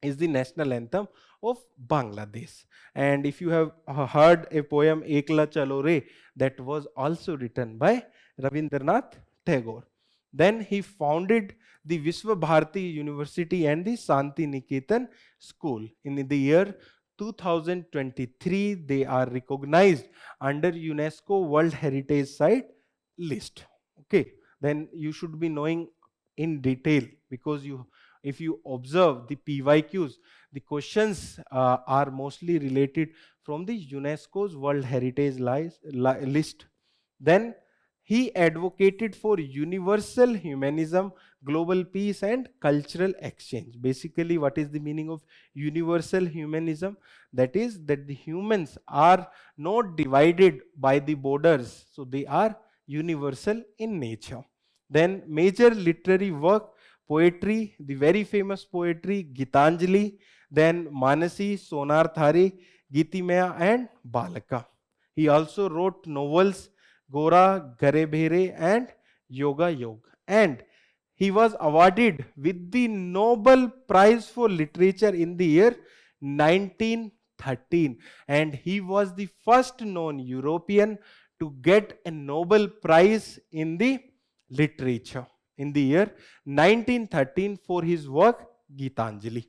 S1: is the national anthem of Bangladesh. And if you have heard a poem Ekla Chalo Re, that was also written by Rabindranath Tagore. Then he founded the Vishwa Bharati University and the Santi Niketan School. In the year 2023, they are recognized under UNESCO World Heritage Site list. Okay, then you should be knowing in detail, because if you observe the PYQs, the questions are mostly related from the UNESCO's World Heritage list. Then he advocated for universal humanism, global peace, and cultural exchange. Basically, what is the meaning of universal humanism? That is that the humans are not divided by the borders, so they are universal in nature. Then major literary work, poetry, the very famous poetry Gitanjali, then Manasi, Sonar Thari, Gitimaya, and Balaka. He also wrote novels, Gora Garebhere and Yoga Yog. And he was awarded with the Nobel Prize for Literature in the year 1913. And he was the first known European to get a Nobel Prize in the literature in the year 1913 for his work Gitanjali.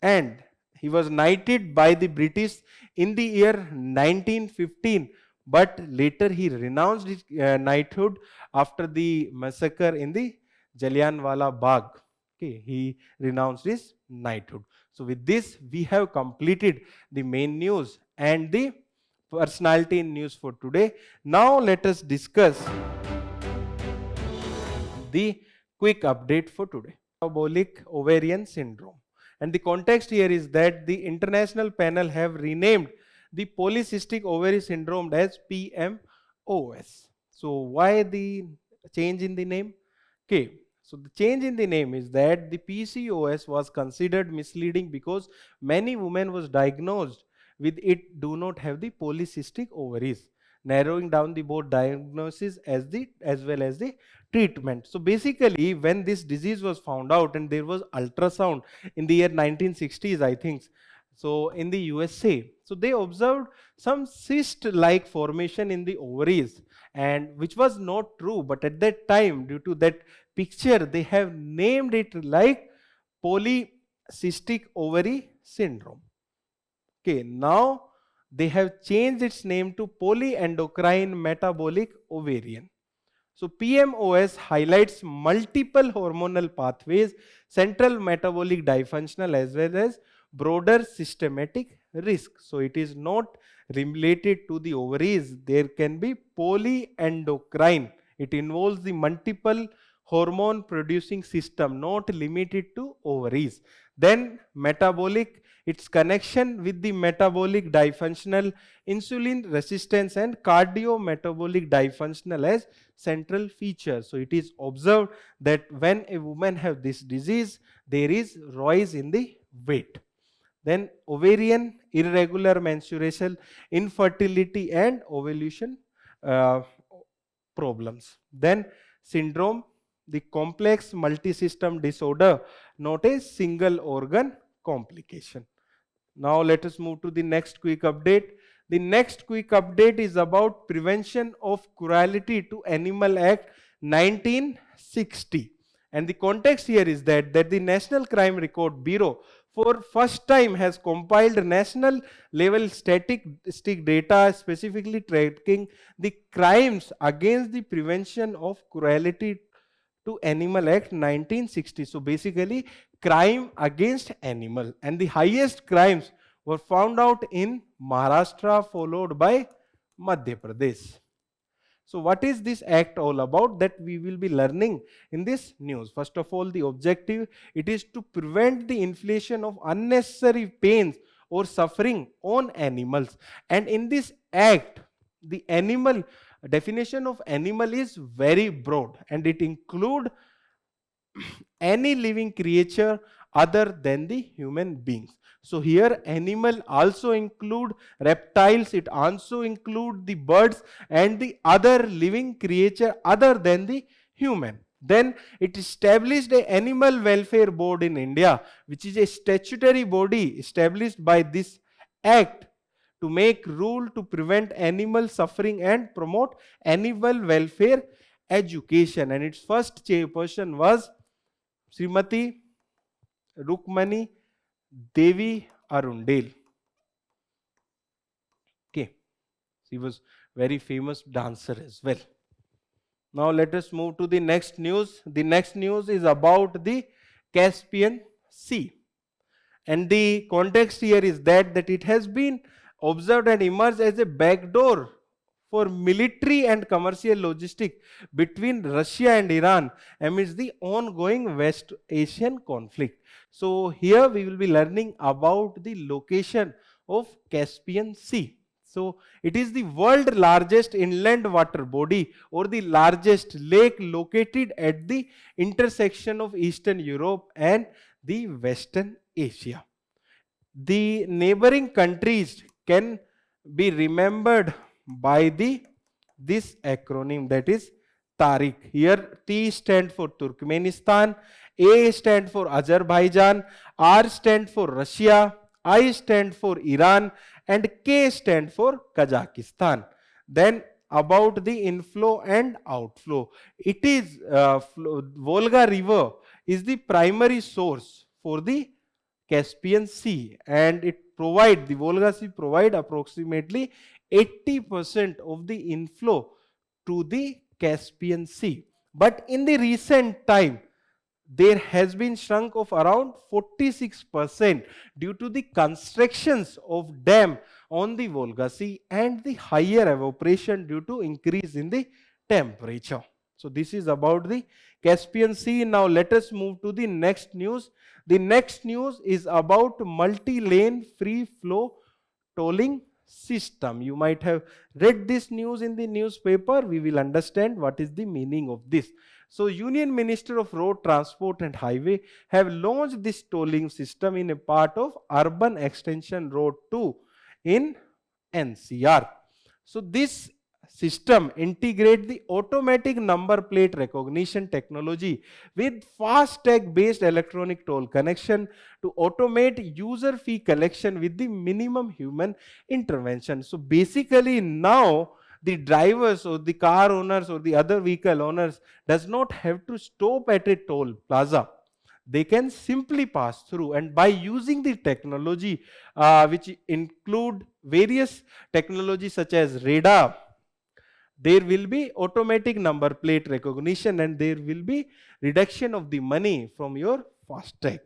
S1: And he was knighted by the British in the year 1915, but later he renounced his knighthood after the massacre in the Jallianwala Bagh. Okay, he renounced his knighthood. So with this, we have completed the main news and the personality in news for today. Now let us discuss the quick update for today. Metabolic ovarian syndrome. And the context here is that the international panel have renamed the polycystic ovary syndrome as PMOS. So why the change in the name? Okay, so the change in the name is that the PCOS was considered misleading because many women was diagnosed with it do not have the polycystic ovaries, narrowing down the both diagnosis as well as the treatment. So basically, when this disease was found out and there was ultrasound in the year 1960s, I think, so in the USA, so they observed some cyst-like formation in the ovaries, and which was not true. But at that time, due to that picture, they have named it like polycystic ovary syndrome. Okay, now they have changed its name to polyendocrine metabolic ovarian. So PMOS highlights multiple hormonal pathways, central metabolic dysfunctional as well as broader systematic risk. So it is not related to the ovaries. There can be polyendocrine. It involves the multiple hormone producing system, not limited to ovaries. Then metabolic, its connection with the metabolic dysfunctional, insulin resistance and cardiometabolic dysfunctional as central feature. So it is observed that when a woman have this disease, there is rise in the weight. Then ovarian, irregular menstruation, infertility and ovulation problems. Then syndrome, the complex multi-system disorder, not a single organ complication. Now let us move to the next quick update. The next quick update is about Prevention of Cruelty to Animal Act 1960. And the context here is that the National Crime Record Bureau for first time has compiled national level statistic data specifically tracking the crimes against the prevention of cruelty to Animal Act 1960. So basically crime against animal, and the highest crimes were found out in Maharashtra followed by Madhya Pradesh. So what is this act all about that we will be learning in this news? First of all, the objective, it is to prevent the infliction of unnecessary pains or suffering on animals. And in this act, the animal definition of animal is very broad, and it include any living creature other than the human beings. So here animal also include reptiles, it also include the birds and the other living creature other than the human. Then it established a animal welfare board in India, which is a statutory body established by this act to make rule to prevent animal suffering and promote animal welfare education. And its first chairperson was Srimati Rukmani Devi Arundel. Okay, she was very famous dancer as well. Now let us move to the next news. The next news is about the Caspian Sea. And the context here is that it has been observed and emerged as a backdoor for military and commercial logistics between Russia and Iran amidst the ongoing West Asian conflict. So here we will be learning about the location of Caspian Sea. So it is the world's largest inland water body or the largest lake located at the intersection of Eastern Europe and the Western Asia. The neighboring countries can be remembered by the this acronym, that is Tariq. Here T stand for Turkmenistan, A stand for Azerbaijan, R stand for Russia, I stand for Iran, and K stand for Kazakhstan. Then about the inflow and outflow. It is Volga River is the primary source for the Caspian Sea, and the Volga Sea provide approximately 80% of the inflow to the Caspian Sea. But in the recent time, there has been shrunk of around 46% due to the constructions of dam on the Volga Sea and the higher evaporation due to increase in the temperature. So this is about the Caspian Sea. Now let us move to the next news. The next news is about multi-lane free flow tolling system. You might have read this news in the newspaper. We will understand what is the meaning of this. So Union Minister of Road Transport and Highway have launched this tolling system in a part of Urban Extension Road 2 in NCR. So this system integrate the automatic number plate recognition technology with FASTag based electronic toll connection to automate user fee collection with the minimum human intervention. So basically now the drivers or the car owners or the other vehicle owners does not have to stop at a toll plaza. They can simply pass through, and by using the technology which include various technologies such as radar, there will be automatic number plate recognition and there will be reduction of the money from your FASTag.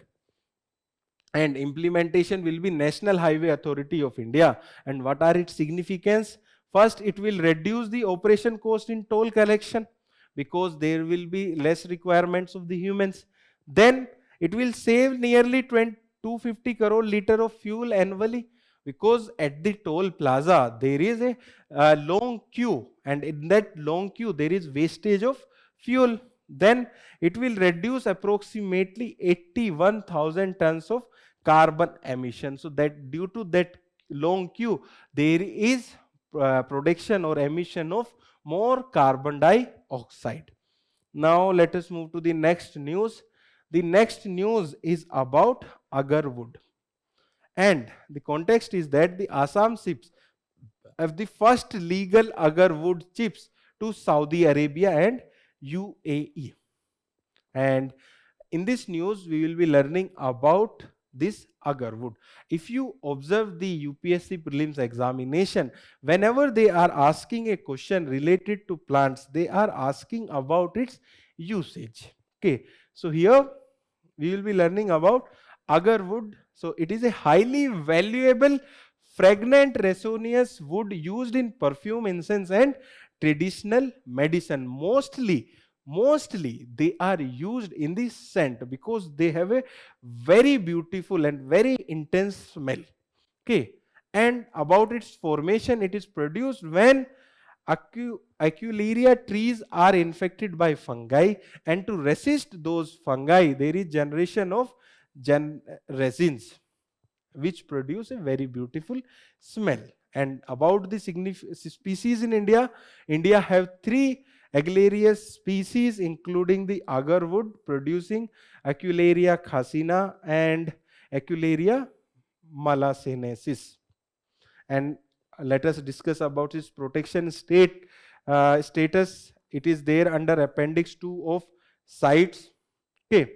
S1: And implementation will be National Highway Authority of India. And what are its significance? First, it will reduce the operation cost in toll collection because there will be less requirements of the humans. Then it will save nearly 250 crore liter of fuel annually, because at the toll plaza there is a long queue, and in that long queue there is wastage of fuel. Then it will reduce approximately 81,000 tons of carbon emission. So that due to that long queue, there is production or emission of more carbon dioxide. Now let us move to the next news. The next news is about agar wood. And the context is that the Assam ships have the first legal agar wood chips to Saudi Arabia and UAE. And in this news, we will be learning about this agar wood. If you observe the UPSC prelims examination, whenever they are asking a question related to plants, they are asking about its usage. Okay, so here we will be learning about agar wood. So it is a highly valuable fragrant resinous wood used in perfume, incense and traditional medicine. Mostly they are used in the scent because they have a very beautiful and very intense smell. Okay, and about its formation, it is produced when Aculeria trees are infected by fungi, and to resist those fungi there is generation of resins which produce a very beautiful smell. And about the species in India, India have 3 Aguilarious species including the agar wood producing Aculeria khasina and Aculeria malacensis. And let us discuss about its protection status. It is there under appendix 2 of CITES. Okay,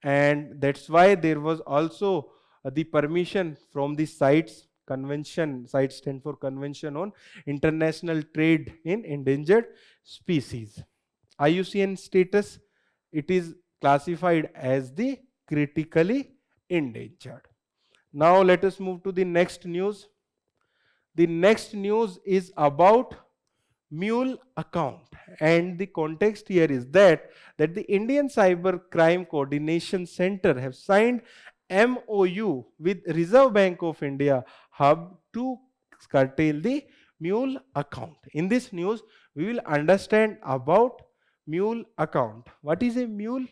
S1: and that's why there was also the permission from the CITES convention. CITES stand for Convention on International Trade in Endangered Species. IUCN status, it is classified as the critically endangered. Now let us move to the next news. The next news is about mule account, and the context here is that the Indian Cyber Crime Coordination Center have signed MOU with Reserve Bank of India hub to curtail the mule account. In this news we will understand about mule account. What is a mule?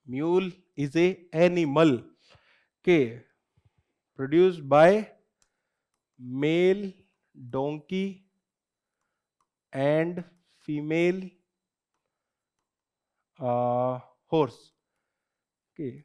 S1: Mule is a animal, okay, produced by male donkey and female horse. Okay.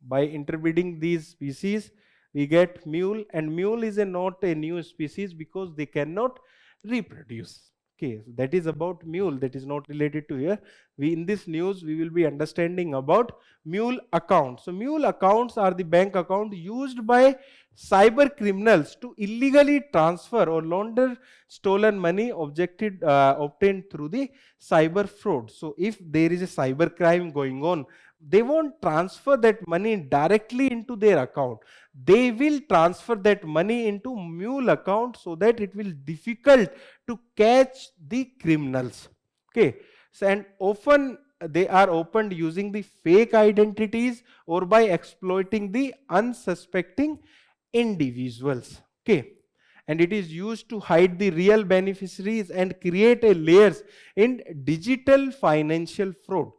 S1: By interbreeding these species, we get mule, and mule is not a new species because they cannot reproduce. Okay, so that is about mule. That is not related to here. We in this news we will be understanding about mule accounts. So mule accounts are the bank account used by cyber criminals to illegally transfer or launder stolen money obtained through the cyber fraud. So if there is a cyber crime going on, they won't transfer that money directly into their account. They will transfer that money into mule account so that it will difficult to catch the criminals. Okay, so and often they are opened using the fake identities or by exploiting the unsuspecting individuals. Okay, and it is used to hide the real beneficiaries and create a layers in digital financial fraud.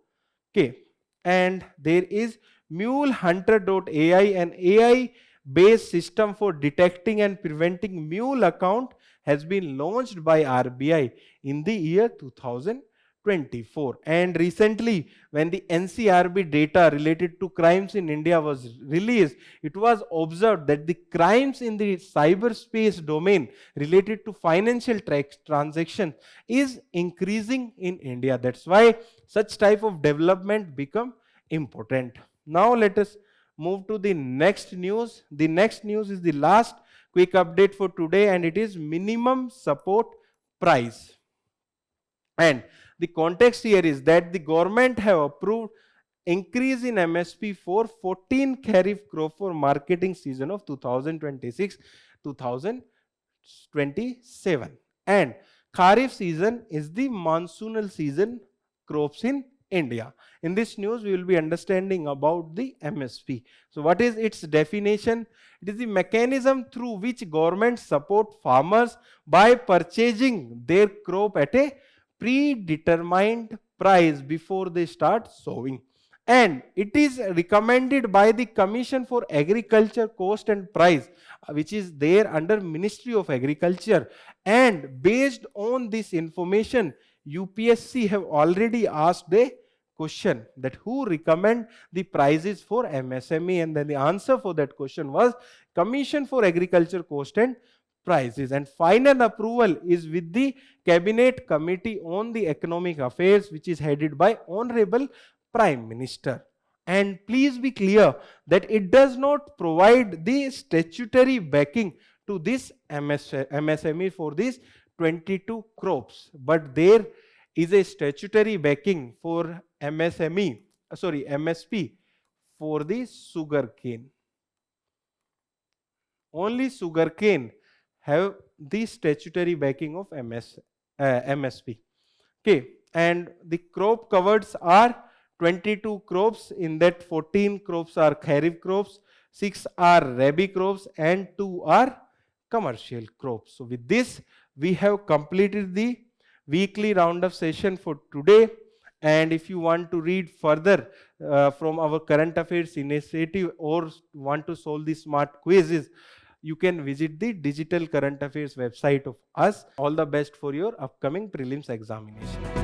S1: Okay, and there is mulehunter.ai, an AI based system for detecting and preventing mule account, has been launched by RBI in the year 2024. And recently when the NCRB data related to crimes in India was released, it was observed that the crimes in the cyberspace domain related to financial transaction is increasing in India. That's why such type of development become important. Now let us move to the next news. The next news is the last quick update for today, and it is minimum support price. And the context here is that the government have approved increase in MSP for 14 kharif crop for marketing season of 2026-2027. And kharif season is the monsoonal season crops in India. In this news, we will be understanding about the MSP. So what is its definition? It is the mechanism through which government support farmers by purchasing their crop at a predetermined price before they start sowing. And it is recommended by the Commission for Agriculture Cost and Price, which is there under Ministry of Agriculture. And based on this information, UPSC have already asked a question that who recommend the prices for MSME, and then the answer for that question was Commission for Agriculture Cost and Prices. And final approval is with the Cabinet Committee on the Economic Affairs, which is headed by Honorable Prime Minister. And please be clear that it does not provide the statutory backing to this MSME for these 22 crops, but there is a statutory backing for MSP for the sugar cane. Only sugar cane have the statutory backing of MSP. Okay, and the crop covers are 22 crops. In that 14 crops are kharif crops, 6 are rabi crops, and 2 are commercial crops. So with this, we have completed the weekly roundup session for today. And if you want to read further from our current affairs initiative or want to solve the smart quizzes, you can visit the digital current affairs website of us. All the best for your upcoming prelims examination.